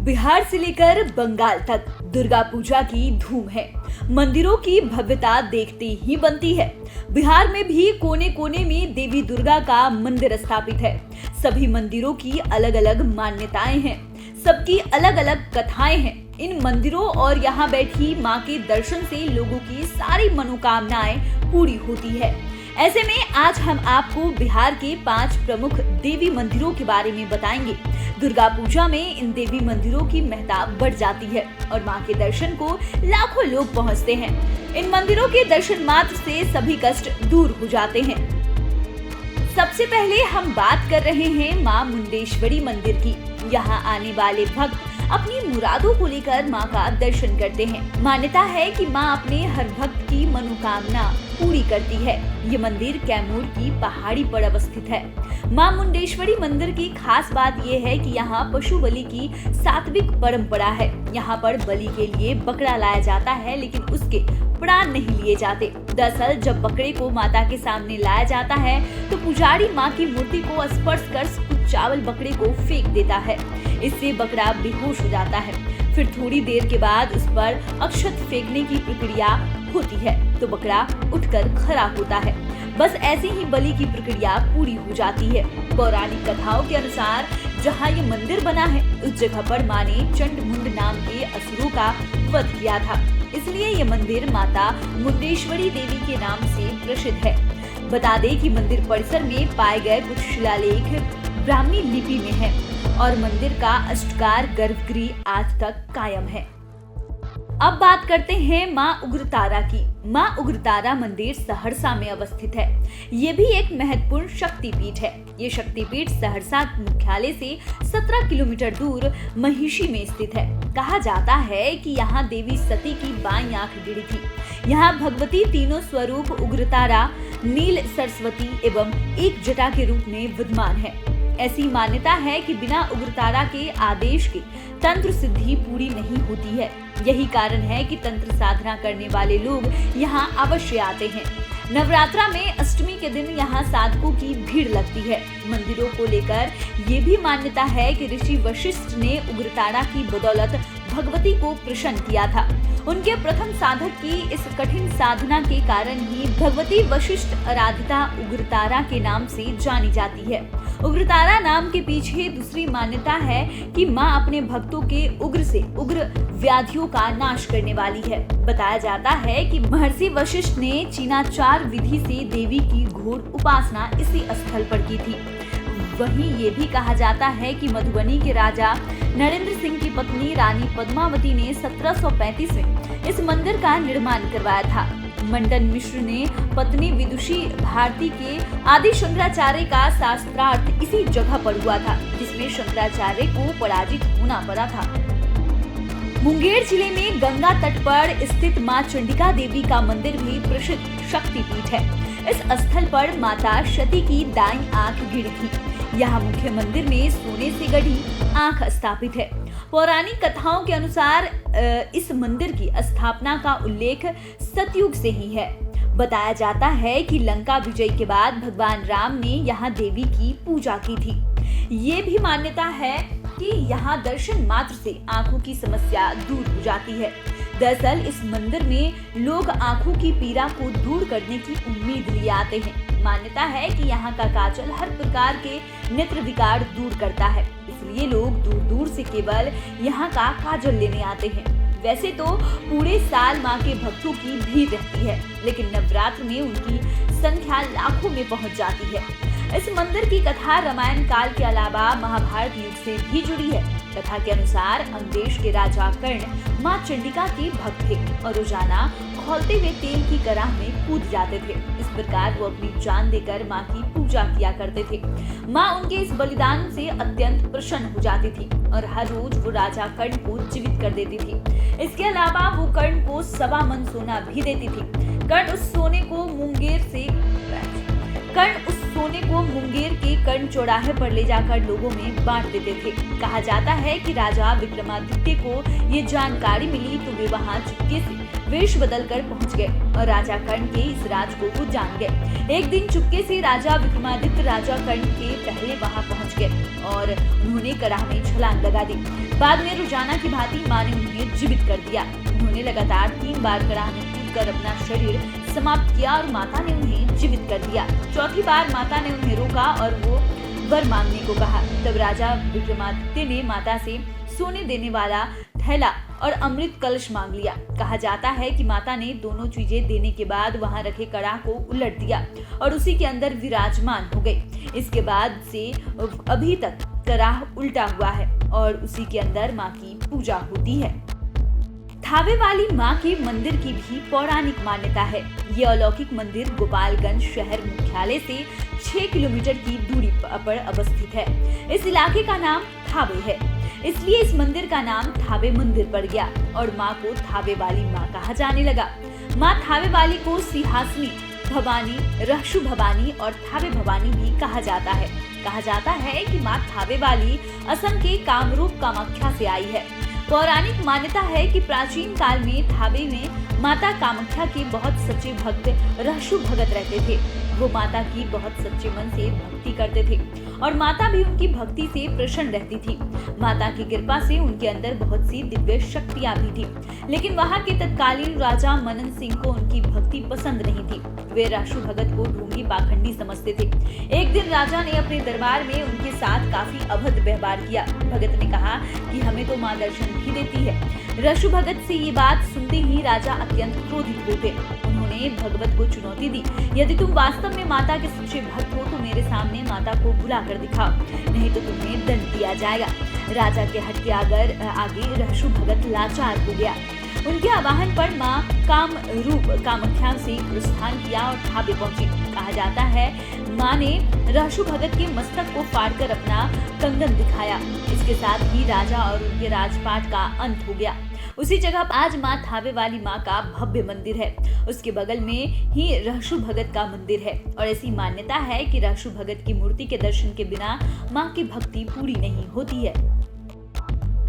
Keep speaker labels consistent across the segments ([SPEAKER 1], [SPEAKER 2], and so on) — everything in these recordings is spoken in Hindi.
[SPEAKER 1] बिहार से लेकर बंगाल तक दुर्गा पूजा की धूम है। मंदिरों की भव्यता देखते ही बनती है। बिहार में भी कोने कोने में देवी दुर्गा का मंदिर स्थापित है। सभी मंदिरों की अलग अलग मान्यताएं हैं, सबकी अलग अलग कथाएं हैं। इन मंदिरों और यहाँ बैठी माँ के दर्शन से लोगों की सारी मनोकामनाएं पूरी होती है। ऐसे में आज हम आपको बिहार के 5 प्रमुख देवी मंदिरों के बारे में बताएंगे। दुर्गा पूजा में इन देवी मंदिरों की महत्ता बढ़ जाती है और मां के दर्शन को लाखों लोग पहुंचते हैं। इन मंदिरों के दर्शन मात्र से सभी कष्ट दूर हो जाते हैं। सबसे पहले हम बात कर रहे हैं मां मुंडेश्वरी मंदिर की। यहाँ आने वाले भक्त अपनी मुरादों को लेकर मां का दर्शन करते हैं। मान्यता है कि मां अपने हर भक्त की मनोकामना पूरी करती है। ये मंदिर कैमूर की पहाड़ी पर अवस्थित है। मां मुंडेश्वरी मंदिर की खास बात यह है कि यहाँ पशु बलि की सात्विक परंपरा है। यहाँ पर बलि के लिए बकरा लाया जाता है, लेकिन उसके प्राण नहीं लिए जाते। दरअसल जब बकरे को माता के सामने लाया जाता है तो पुजारी मां की मूर्ति को स्पर्श कर कुछ चावल बकरे को फेंक देता है। इससे बकरा बेहोश हो जाता है। फिर थोड़ी देर के बाद उस पर अक्षत फेंकने की प्रक्रिया होती है तो बकरा उठकर खड़ा होता है। बस ऐसे ही बलि की प्रक्रिया पूरी हो जाती है। पौराणिक कथाओं के अनुसार जहाँ ये मंदिर बना है उस जगह पर मां ने चंडमुंड नाम के असुरों का वध किया था। इसलिए ये मंदिर माता मुंडेश्वरी देवी के नाम से प्रसिद्ध है। बता दें कि मंदिर परिसर में पाए गए कुछ शिलालेख ब्राह्मी लिपि में है और मंदिर का अष्टकार गर्भगृह आज तक कायम है। अब बात करते हैं मां उग्रतारा की। मां उग्रतारा मंदिर सहरसा में अवस्थित है। ये भी एक महत्वपूर्ण शक्तिपीठ है। ये शक्तिपीठ सहरसा मुख्यालय से 17 किलोमीटर दूर महिषी में स्थित है। कहा जाता है कि यहाँ देवी सती की बाईं आंख गिरी थी। यहाँ भगवती तीनों स्वरूप उग्रतारा, नील सरस्वती एवं एक जटा के रूप में विद्यमान है। ऐसी मान्यता है कि बिना उग्रतारा के आदेश के तंत्र सिद्धि पूरी नहीं होती है। यही कारण है कि तंत्र साधना करने वाले लोग यहाँ अवश्य आते हैं। नवरात्रा में अष्टमी के दिन यहाँ साधकों की भीड़ लगती है। मंदिरों को लेकर ये भी मान्यता है कि ऋषि वशिष्ठ ने उग्रतारा की बदौलत भगवती को प्रसन्न किया था। उनके प्रथम साधक की इस कठिन साधना के कारण ही भगवती वशिष्ठ आराधिता उग्रतारा के नाम से जानी जाती है। उग्रतारा नाम के पीछे दूसरी मान्यता है कि मां अपने भक्तों के उग्र से उग्र व्याधियों का नाश करने वाली है। बताया जाता है कि महर्षि वशिष्ठ ने चीनाचार विधि से देवी की घोर उपासना इसी स्थल पर की थी। वहीं ये भी कहा जाता है कि मधुबनी के राजा नरेंद्र सिंह की पत्नी रानी पद्मावती ने 1735 में इस मंदिर का निर्माण करवाया था। मंडन मिश्र ने पत्नी विदुषी भारती के आदि शंकराचार्य का शास्त्रार्थ इसी जगह पर हुआ था, जिसमें शंकराचार्य को पराजित होना पड़ा था। मुंगेर जिले में गंगा तट पर स्थित मां चंडिका देवी का मंदिर भी प्रसिद्ध शक्तिपीठ है। इस स्थल पर माता सती की दाईं आंख गिरी थी। यहाँ मुख्य मंदिर में सोने से गढ़ी आंख स्थापित है। पौराणिक कथाओं के अनुसार इस मंदिर की स्थापना का उल्लेख सतयुग से ही है। बताया जाता है कि लंका विजय के बाद भगवान राम ने यहाँ देवी की पूजा की थी। ये भी मान्यता है कि यहाँ दर्शन मात्र से आंखों की समस्या दूर हो जाती है। दरअसल इस मंदिर में लोग आंखों की पीड़ा को दूर करने की उम्मीद लिए आते हैं। मान्यता है कि यहाँ का काजल हर प्रकार के नेत्र विकार दूर करता है, इसलिए लोग दूर दूर से केवल यहाँ का काजल लेने आते हैं। वैसे तो पूरे साल माँ के भक्तों की भीड़ रहती है, लेकिन नवरात्र में उनकी संख्या लाखों में पहुँच जाती है। इस मंदिर की कथा रामायण काल के अलावा महाभारत युग से भी जुड़ी है। कथा के अनुसार अंग्रेज के राजा कर्ण मां चंडिका के भक्त थे और रोजाना खौलते हुए तेल की कराह में कूद जाते थे। इस प्रकार वो अपनी जान देकर मां की पूजा किया करते थे। मां उनके इस बलिदान से अत्यंत प्रसन्न हो जाती थी और हर रोज वो राजा कर्ण को जीवित कर देती थी। इसके अलावा वो कर्ण को 1.25 मन सोना भी देती थी। कर्ण उस सोने को मुंगेर के कर्ण चौराहे पर ले जाकर लोगों में बांट देते थे। कहा जाता है कि राजा विक्रमादित्य को ये जानकारी मिली तो वे वहां चुपके से वेश बदलकर पहुंच गए और राजा कर्ण के इस राज को जान गए। एक दिन चुपके से राजा विक्रमादित्य राजा कर्ण के पहले वहां पहुंच गए और उन्होंने कड़ाह में छलांग लगा दी। बाद में रोजाना की भांति मां ने उन्हें जीवित कर दिया। उन्होंने लगातार 3 बार कड़ाह में कूदकर अपना शरीर समाप्त किया और माता ने उन्हें जीवित कर दिया। चौथी बार माता ने उन्हें रोका और वो वर मांगने को कहा। तब राजा विक्रमादित्य ने माता से सोने देने वाला थैला और अमृत कलश मांग लिया। कहा जाता है कि माता ने दोनों चीजें देने के बाद वहां रखे कड़ाह को उलट दिया और उसी के अंदर विराजमान हो गई। इसके बाद से अभी तक कड़ाह उल्टा हुआ है और उसी के अंदर मां की पूजा होती है। थावे वाली मां के मंदिर की भी पौराणिक मान्यता है। ये अलौकिक मंदिर गोपालगंज शहर मुख्यालय से 6 किलोमीटर की दूरी पर अवस्थित है। इस इलाके का नाम थावे है, इसलिए इस मंदिर का नाम थावे मंदिर पड़ गया और मां को थावे वाली मां कहा जाने लगा। मां थावे वाली को सिंहासनी भवानी, रहसु भवानी और थावे भवानी भी कहा जाता है। कहा जाता है कि मां थावे वाली असम के कामरूप कामाख्या से आई है। पौराणिक मान्यता है कि प्राचीन काल में थावे में माता कामाख्या के बहुत सच्चे भक्त रहसु भगत रहते थे। वो माता की बहुत सच्चे मन से भक्ति करते थे और माता भी उनकी भक्ति से प्रसन्न रहती थी। माता की कृपा से उनके अंदर बहुत सी दिव्य शक्तियां भी थी, लेकिन वहां के तत्कालीन राजा मनन सिंह को उनकी भक्ति पसंद नहीं थी। वे रहसु भगत को ढोंगी पाखंडी समझते थे। एक दिन राजा ने अपने दरबार में उनके साथ काफी अभद्र व्यवहार किया। भगत ने कहा कि हमें तो मां दर्शन भी देती है। रहसु भगत से ये बात सुनते ही राजा अत्यंत क्रोधित हो गए। उन्होंने भगवत को चुनौती दी, यदि तुम वास्तव में माता के सच्चे भक्त हो तो मेरे सामने माता को बुला कर दिखाओ, नहीं तो तुम्हें दंड दिया जाएगा। राजा के हट के आगे रहसु भगत लाचार हो गया। उनके आवाहन पर मां कामरूप कामाख्या से प्रस्थान किया और थावे पहुंची। कहा जाता है मां ने रहसु भगत के मस्तक को फाड़कर अपना कंगन दिखाया। इसके साथ ही राजा और उनके राजपाट का अंत हो गया। उसी जगह आज मां थावे वाली मां का भव्य मंदिर है। उसके बगल में ही रहसु भगत का मंदिर है और ऐसी मान्यता है कि रहसु भगत की मूर्ति के दर्शन के बिना मां की भक्ति पूरी नहीं होती है।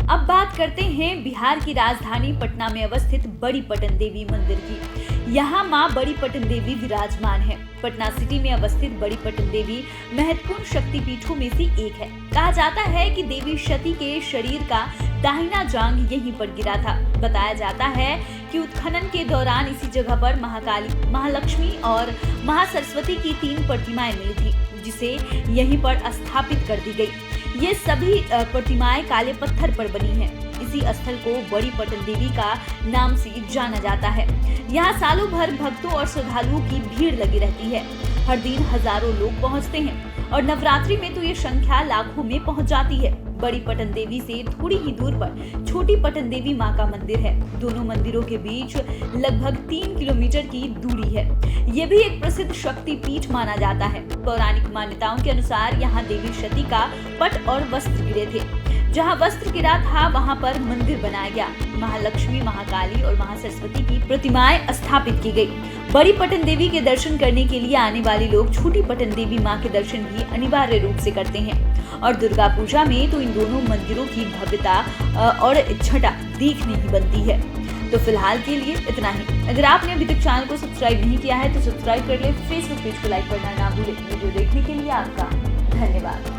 [SPEAKER 1] अब बात करते हैं बिहार की राजधानी पटना में अवस्थित बड़ी पटन देवी मंदिर की। यहाँ माँ बड़ी पटन देवी विराजमान है। पटना सिटी में अवस्थित बड़ी पटन देवी महत्वपूर्ण शक्तिपीठों में से एक है। कहा जाता है कि देवी सती के शरीर का दाहिना जांघ यहीं पर गिरा था। बताया जाता है कि उत्खनन के दौरान इसी जगह पर महाकाली, महालक्ष्मी और महासरस्वती की 3 प्रतिमाएं मिली थी, जिसे यहीं पर स्थापित कर दी गई। ये सभी प्रतिमाएं काले पत्थर पर बनी हैं। इसी स्थल को बड़ी पटन देवी का नाम से जाना जाता है। यहाँ सालों भर भक्तों और श्रद्धालुओं की भीड़ लगी रहती है। हर दिन हजारों लोग पहुँचते हैं और नवरात्रि में तो ये संख्या लाखों में पहुँच जाती है। बड़ी पटन देवी से थोड़ी ही दूर पर छोटी पटन देवी माँ का मंदिर है। दोनों मंदिरों के बीच लगभग 3 किलोमीटर की दूरी है। ये भी एक प्रसिद्ध शक्ति पीठ माना जाता है। पौराणिक मान्यताओं के अनुसार यहाँ देवी सती का पट और वस्त्र गिरे थे। जहाँ वस्त्र गिरा था वहाँ पर मंदिर बनाया गया। महालक्ष्मी, महाकाली और महासरस्वती की प्रतिमाएं स्थापित की गई। बड़ी पटन देवी के दर्शन करने के लिए आने वाले लोग छोटी पटन देवी माँ के दर्शन भी अनिवार्य रूप से करते हैं और दुर्गा पूजा में तो इन दोनों मंदिरों की भव्यता और छटा देखने ही बनती है। तो फिलहाल के लिए इतना ही। अगर आपने अभी तक चैनल को सब्सक्राइब नहीं किया है तो सब्सक्राइब कर ले। फेसबुक पेज को लाइक करना ना भूलें। वीडियो देखने के लिए आपका धन्यवाद।